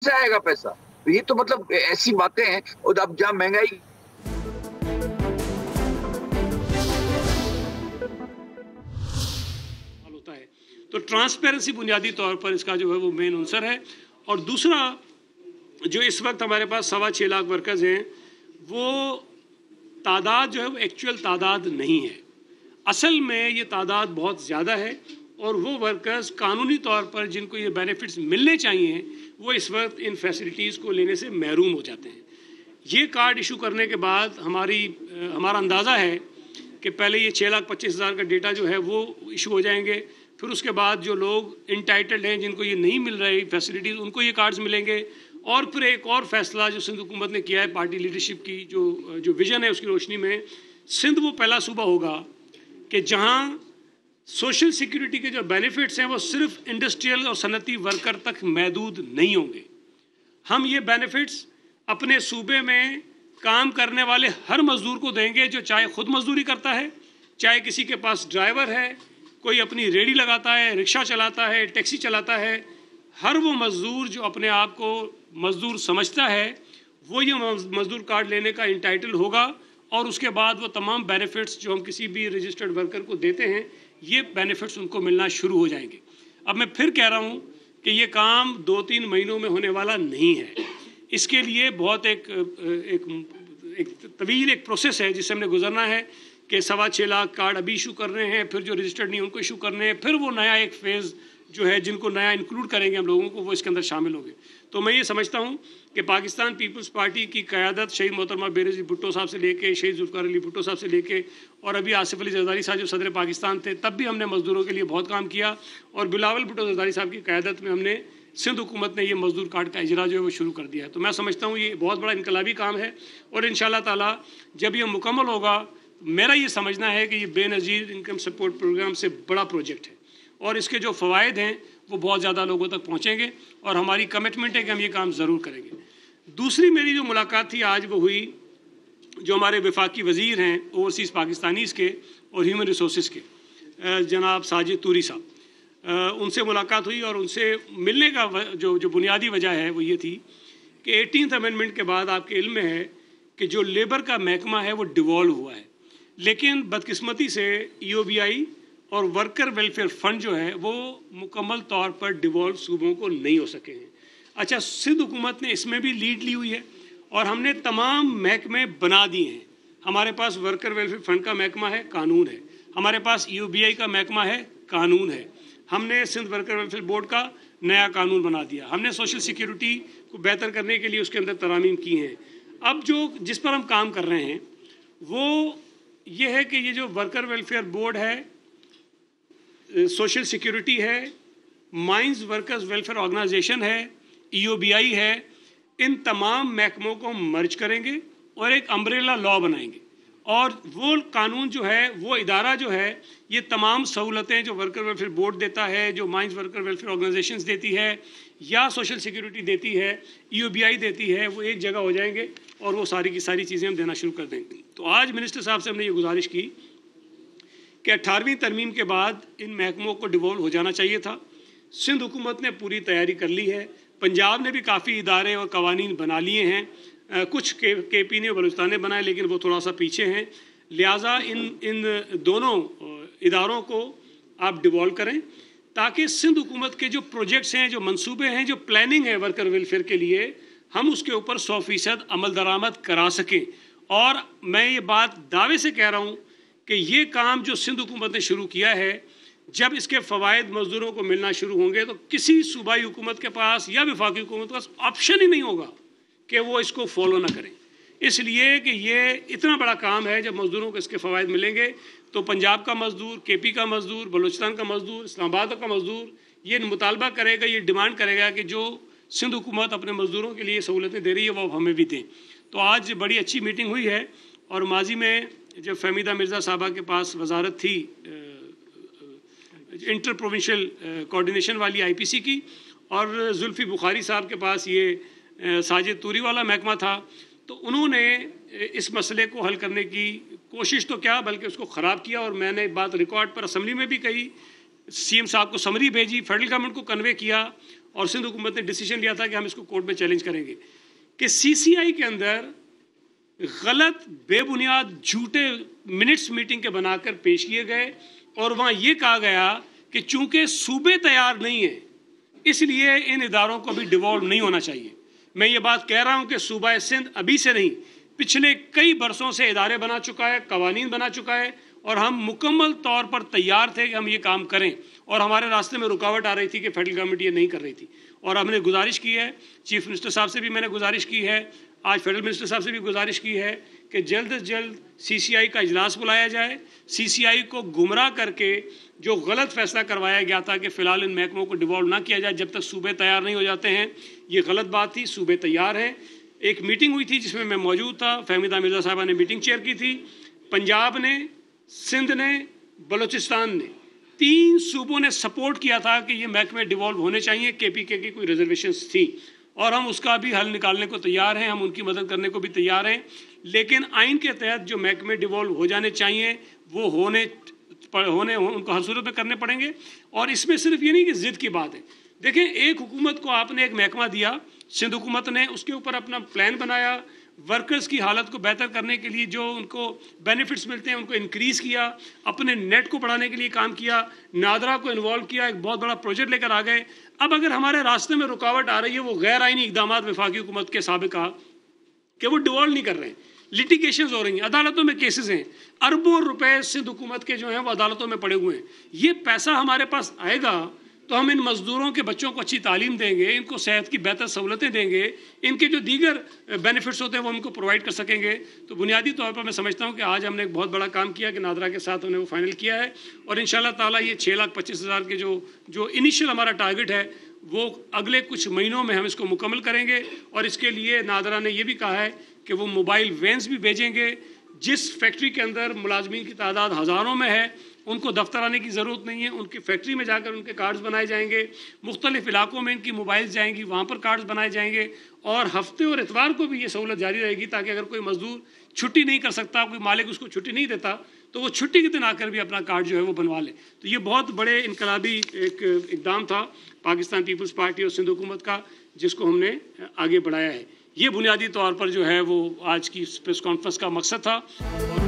से आएगा पैसा? तो ये तो मतलब ऐसी बातें हैं। और अब जहाँ महंगाई होता है, तो ट्रांसपेरेंसी बुनियादी तौर पर इसका जो है वो मेन आंसर है। और दूसरा, जो इस वक्त हमारे पास 6.25 लाख वर्कर्स हैं, वो तादाद जो है वो एक्चुअल तादाद नहीं है। असल में ये तादाद बहुत ज़्यादा है और वो वर्कर्स कानूनी तौर पर जिनको ये बेनिफिट्स मिलने चाहिए वो इस वक्त इन फैसिलिटीज़ को लेने से महरूम हो जाते हैं। ये कार्ड इशू करने के बाद हमारा अंदाज़ा है कि पहले ये 6,25,000 का डेटा जो है वो इशू हो जाएंगे, फिर उसके बाद जो लोग इंटाइटल्ड हैं जिनको ये नहीं मिल रही फैसिलिटीज़ उनको ये कार्ड्स मिलेंगे। और फिर एक और फैसला जो सिंध हुकूमत ने किया है पार्टी लीडरशिप की जो विज़न है उसकी रोशनी में, सिंध वो पहला सूबा होगा कि जहाँ सोशल सिक्योरिटी के जो बेनिफिट्स हैं वो सिर्फ इंडस्ट्रियल और सनती वर्कर तक महदूद नहीं होंगे। हम ये बेनिफिट्स अपने सूबे में काम करने वाले हर मज़दूर को देंगे, जो चाहे खुद मजदूरी करता है, चाहे किसी के पास ड्राइवर है, कोई अपनी रेडी लगाता है, रिक्शा चलाता है, टैक्सी चलाता है। हर वो मज़दूर जो अपने आप को मज़दूर समझता है वो ये मज़दूर कार्ड लेने का इंटाइटल होगा और उसके बाद वो तमाम बेनिफिट्स जो हम किसी भी रजिस्टर्ड वर्कर को देते हैं ये बेनिफिट्स उनको मिलना शुरू हो जाएंगे। अब मैं फिर कह रहा हूँ कि ये काम 2-3 महीनों में होने वाला नहीं है। इसके लिए बहुत एक तवील एक प्रोसेस है जिससे हमने गुजरना है कि 6.25 लाख कार्ड अभी इशू कर रहे हैं, फिर जो रजिस्टर्ड नहीं उनको इशू करने हैं, फिर वो नया एक फेज़ जो है जिनको नया इंक्लूड करेंगे हम लोगों को वो इसके अंदर शामिल होंगे। तो मैं ये समझता हूँ कि पाकिस्तान पीपल्स पार्टी की क़यादत शहीद मोहतरमा बेनज़ीर भुट्टो साहब से लेके शहीद जुल्फ़िकार अली भुट्टो साहब से लेके और अभी आसिफ अली ज़रदारी साहब जो सदर पाकिस्तान थे तब भी हमने मज़दूरों के लिए बहुत काम किया और बिलावल भुट्टो ज़रदारी साहब की क़यादत में हमने सिंध हुकूमत ने ये मज़दूर कार्ड का इजरा जो है वो शुरू कर दिया है। तो मैं समझता हूँ ये बहुत बड़ा इनकलाबी काम है और इंशाअल्लाह ताला जब ये मुकम्मल होगा, मेरा ये समझना है कि ये बेनज़ीर इनकम सपोर्ट प्रोग्राम से बड़ा प्रोजेक्ट है और इसके जो फ़वाइद हैं वो बहुत ज़्यादा लोगों तक पहुँचेंगे और हमारी कमिटमेंट है कि हम ये काम ज़रूर करेंगे। दूसरी मेरी जो मुलाकात थी आज वो हुई जो हमारे वफाकी वज़ीर हैं ओवरसीज़ पाकिस्तानीज़ के और ह्यूमन रिसोर्स के जनाब साजिद तूरी साहब, उनसे मुलाकात हुई और उनसे मिलने का जो बुनियादी वजह है वो ये थी कि 18th अमेंडमेंट के बाद आपके इल्म में है कि जो लेबर का महकमा है वो डिवॉल्व हुआ है, लेकिन बदकिस्मती से EOBI और वर्कर वेलफेयर फ़ंड जो है वो मुकम्मल तौर पर डिवॉल्व सूबों को नहीं हो सके हैं। अच्छा, सिंध हुकूमत ने इसमें भी लीड ली हुई है और हमने तमाम महकमे बना दिए हैं। हमारे पास वर्कर वेलफेयर फ़ंड का महकमा है, कानून है, हमारे पास EOBI का महकमा है, कानून है, हमने सिंध वर्कर वेलफेयर बोर्ड का नया कानून बना दिया, हमने सोशल सिक्योरिटी को बेहतर करने के लिए उसके अंदर तरामीम की हैं। अब जिस पर हम काम कर रहे हैं वो ये है कि ये जो वर्कर वेलफेयर बोर्ड है, सोशल सिक्योरिटी है, माइंस वर्कर्स वेलफेयर ऑर्गेनाइजेशन है, EOBI है, इन तमाम महकमों को मर्ज करेंगे और एक अम्ब्रेला लॉ बनाएंगे और वो कानून जो है वो इदारा जो है ये तमाम सहूलतें जो वर्कर वेलफेयर बोर्ड देता है, जो माइंस वर्कर वेलफेयर ऑर्गेनाइजेशंस देती है या सोशल सिक्योरिटी देती है, EOBI देती है, वो एक जगह हो जाएंगे और वो सारी की सारी चीज़ें हम देना शुरू कर देंगे। तो आज मिनिस्टर साहब से हमने ये गुजारिश की कि 18वीं तरमीम के बाद इन महकमों को डिवॉल्व हो जाना चाहिए था। सिंध हुकूमत ने पूरी तैयारी कर ली है, पंजाब ने भी काफ़ी इदारे और कवानीन बना लिए हैं, कुछ KP ने बलूचिस्तान ने बनाए लेकिन वो थोड़ा सा पीछे हैं, लिहाजा इन दोनों इदारों को आप डिवॉल्व करें ताकि सिंध हुकूमत के जो प्रोजेक्ट्स हैं, जो मंसूबे हैं, जो प्लानिंग है वर्कर वेलफेयर के लिए, हम उसके ऊपर 100% अमल दरामद करा सकें। और मैं ये बात दावे से कह रहा हूँ कि ये काम जो सिंध हुकूमत ने शुरू किया है, जब इसके फ़वाइद मज़दूरों को मिलना शुरू होंगे तो किसी सूबाई हुकूमत के पास या वफाकी हुकूमत के पास ऑप्शन ही नहीं होगा कि वो इसको फॉलो ना करें। इसलिए कि ये इतना बड़ा काम है, जब मज़दूरों को इसके फ़वाइद मिलेंगे तो पंजाब का मज़दूर, KP का मज़दूर, बलूचिस्तान का मज़दूर, इस्लामाबाद का मज़दूर ये मुतालबा करेगा, ये डिमांड करेगा कि जो सिंध हुकूमत अपने मज़दूरों के लिए सहूलतें दे रही है वो हमें भी दें। तो आज बड़ी अच्छी मीटिंग हुई है और माजी में जब फहमीदा मिर्ज़ा साहबा के पास वजारत थी इंटर प्रोविंशियल कोऑर्डिनेशन वाली IPC की और जुल्फ़ी बुखारी साहब के पास ये साजिद तूरी वाला महकमा था, तो उन्होंने इस मसले को हल करने की कोशिश तो क्या बल्कि उसको ख़राब किया। और मैंने बात रिकॉर्ड पर असम्बली में भी कही, CM साहब को समरी भेजी, फेडरल गवर्नमेंट को कन्वे किया اور सिंध हुकूमत ने डिसीजन लिया था कि हम इसको कोर्ट में चैलेंज करेंगे कि CCI के अंदर गलत बेबुनियाद झूठे मिनट्स मीटिंग के बनाकर पेश किए गए और वहाँ ये कहा गया कि चूंकि सूबे तैयार नहीं है इसलिए इन इदारों को भी डिवॉल्व नहीं होना चाहिए। मैं ये बात कह रहा हूँ कि सूबा सिंध अभी से नहीं, पिछले कई बरसों से इदारे बना चुका है, कवानीन बना चुका है और हम मुकम्मल तौर पर तैयार थे कि हम ये काम करें और हमारे रास्ते में रुकावट आ रही थी कि फेडरल गवर्नमेंट ये नहीं कर रही थी। और हमने गुजारिश की है, चीफ मिनिस्टर साहब से भी मैंने गुजारिश की है, आज फेडरल मिनिस्टर साहब से भी गुजारिश की है कि जल्द से जल्द CCI का इजलास बुलाया जाए, CCI को गुमराह करके जो गलत फैसला करवाया गया था कि फ़िलहाल इन महकमों को डिवॉल्व ना किया जाए जब तक सूबे तैयार नहीं हो जाते हैं, ये गलत बात थी। सूबे तैयार हैं। एक मीटिंग हुई थी जिसमें मैं मौजूद था, फहमीदा मिर्ज़ा साहबा ने मीटिंग चेयर की थी। पंजाब ने, सिंध ने, बलूचिस्तान ने, 3 सूबों ने सपोर्ट किया था कि ये महकमे डिवॉल्व होने चाहिए। KPK की कोई रिजर्वेशंस थी और हम उसका भी हल निकालने को तैयार हैं, हम उनकी मदद करने को भी तैयार हैं। लेकिन आइन के तहत जो महकमे डिवॉल्व हो जाने चाहिए वो उनको हर सूरत में करने पड़ेंगे। और इसमें सिर्फ ये नहीं कि ज़िद की बात है। देखें, एक हुकूमत को आपने एक महकमा दिया, सिंध हुकूमत ने उसके ऊपर अपना प्लान बनाया, वर्कर्स की हालत को बेहतर करने के लिए जो उनको बेनिफिट्स मिलते हैं उनको इंक्रीज़ किया, अपने नेट को बढ़ाने के लिए काम किया, नादरा को इन्वॉल्व किया, एक बहुत बड़ा प्रोजेक्ट लेकर आ गए। अब अगर हमारे रास्ते में रुकावट आ रही है वो गैर आइनी इकदाम वफाकी हुकूमत के साबिका कि वो डिवॉल्व नहीं कर रहे हैं, लिटिगेशंस हो रही हैं, अदालतों में केसेस हैं, अरबों रुपए सिंध हुकूमत के जो हैं वो अदालतों में पड़े हुए हैं। ये पैसा हमारे पास आएगा तो हम इन मज़दूरों के बच्चों को अच्छी तालीम देंगे, इनको सेहत की बेहतर सहूलतें देंगे, इनके जो दीगर बेनिफिट्स होते हैं वो उनको प्रोवाइड कर सकेंगे। तो बुनियादी तौर पर मैं समझता हूँ कि आज हमने एक बहुत बड़ा काम किया कि नादरा के साथ हमने वो फाइनल किया है और इंशाल्लाह ताला ये 6,25,000 के जो इनिशियल हमारा टारगेट है वो अगले कुछ महीनों में हम इसको मुकम्मल करेंगे। और इसके लिए नादरा ने ये भी कहा है कि वो मोबाइल वैन्स भी भेजेंगे। जिस फैक्ट्री के अंदर मुलाजमीन की तादाद हज़ारों में है उनको दफ्तर आने की ज़रूरत नहीं है, उनकी फैक्ट्री में जाकर उनके कार्ड्स बनाए जाएंगे, मुख्तलिफ इलाकों में इनकी मोबाइल्स जाएंगी, वहाँ पर कार्ड्स बनाए जाएंगे और हफ्ते और इतवार को भी ये सहूलत जारी रहेगी ताकि अगर कोई मजदूर छुट्टी नहीं कर सकता, कोई मालिक उसको छुट्टी नहीं देता तो वो छुट्टी के दिन आकर भी अपना कार्ड जो है वो बनवा ले। तो ये बहुत बड़े इनकलाबी एक इकदाम था पाकिस्तान पीपल्स पार्टी और सिंध हुकूमत का जिसको हमने आगे बढ़ाया है। ये बुनियादी तौर पर जो है वो आज की प्रेस कॉन्फ्रेंस का मकसद था।